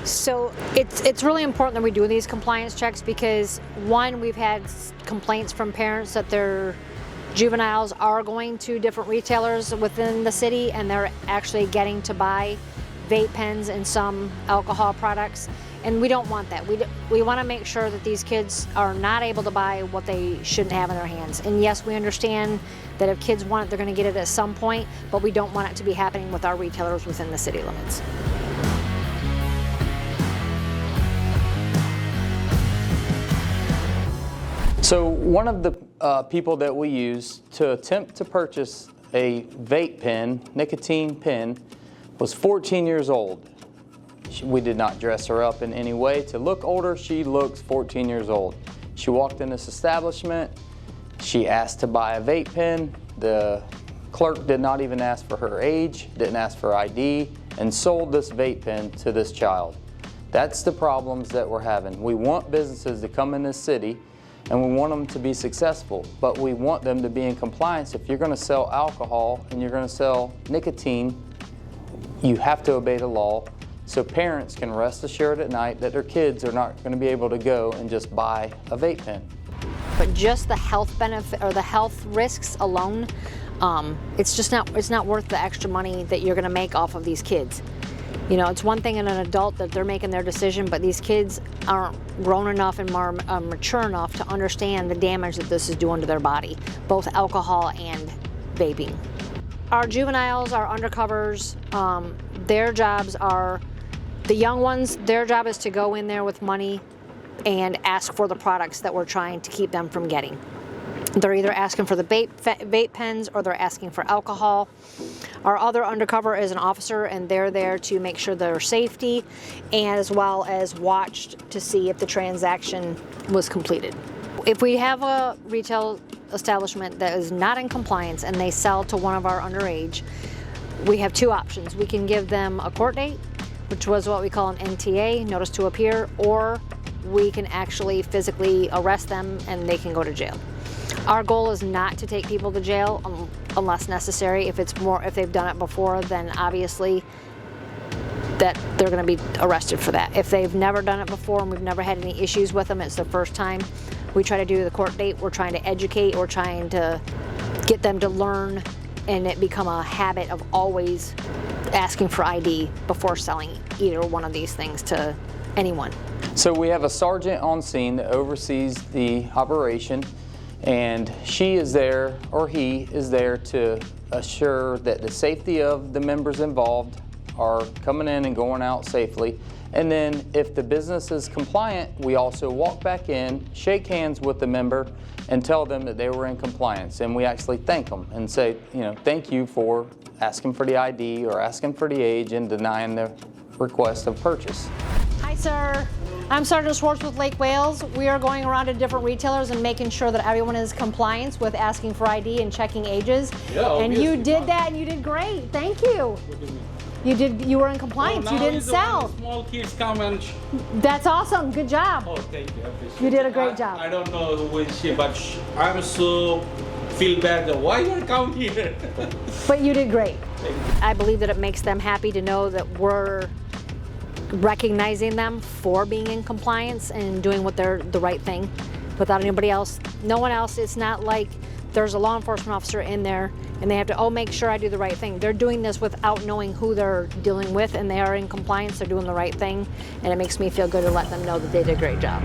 So it's really important that we do these compliance checks because, one, we've had complaints from parents that their juveniles are going to different retailers within the city and they're actually getting to buy vape pens and some alcohol products, and we don't want that. We want to make sure that these kids are not able to buy what they shouldn't have in their hands. And yes, we understand that if kids want it, they're going to get it at some point, but we don't want it to be happening with our retailers within the city limits. So one of the people that we use to attempt to purchase a vape pen, nicotine pen, was 14 years old. We did not dress her up in any way to look older. She looks 14 years old. She walked in this establishment. She asked to buy a vape pen. The clerk did not even ask for her age, didn't ask for ID, and sold this vape pen to this child. That's the problems that we're having. We want businesses to come in this city and we want them to be successful, but we want them to be in compliance. If you're going to sell alcohol and you're going to sell nicotine, you have to obey the law so parents can rest assured at night that their kids are not going to be able to go and just buy a vape pen. But just the health benefit or the health risks alone, it's not worth the extra money that you're going to make off of these kids. You know, it's one thing in an adult that they're making their decision, but these kids aren't grown enough and more mature enough to understand the damage that this is doing to their body, both alcohol and vaping. Our juveniles, our undercovers, their jobs are, the young ones, their job is to go in there with money and ask for the products that we're trying to keep them from getting. They're either asking for the vape pens or they're asking for alcohol. Our other undercover is an officer, and they're there to make sure their safety and as well as watched to see if the transaction was completed. If we have a retail establishment that is not in compliance and they sell to one of our underage, we have two options. We can give them a court date, which was what we call an NTA, notice to appear, or we can actually physically arrest them and they can go to jail. Our goal is not to take people to jail unless necessary. If they've done it before, then obviously that they're going to be arrested for that. If they've never done it before and we've never had any issues with them, it's their first time, we try to do the court date. We're trying to educate, we're trying to get them to learn and it become a habit of always asking for ID before selling either one of these things to anyone. So we have a sergeant on scene that oversees the operation, and she is there, or he is there, to assure that the safety of the members involved are coming in and going out safely. And then if the business is compliant, we also walk back in, shake hands with the member, and tell them that they were in compliance. And we actually thank them and say, you know, thank you for asking for the ID or asking for the age and denying the request of purchase. Hi, sir. I'm Sergeant Schwartz with Lake Wales. We are going around to different retailers and making sure that everyone is compliant with asking for ID and checking ages. Yeah, and you did that and you did great. Thank you. You were in compliance. You didn't sell. Small kids come and... That's awesome. Good job. Oh, thank you. I appreciate You did a it. great job. I don't know who is she, but I'm so feel bad that why you come here. But you did great. Thank you. I believe that it makes them happy to know that we're recognizing them for being in compliance and doing what they're the right thing without anybody else, no one else. It's not like there's a law enforcement officer in there and they have to, oh, make sure I do the right thing. They're doing this without knowing who they're dealing with, and they are in compliance, they're doing the right thing, and it makes me feel good to let them know that they did a great job.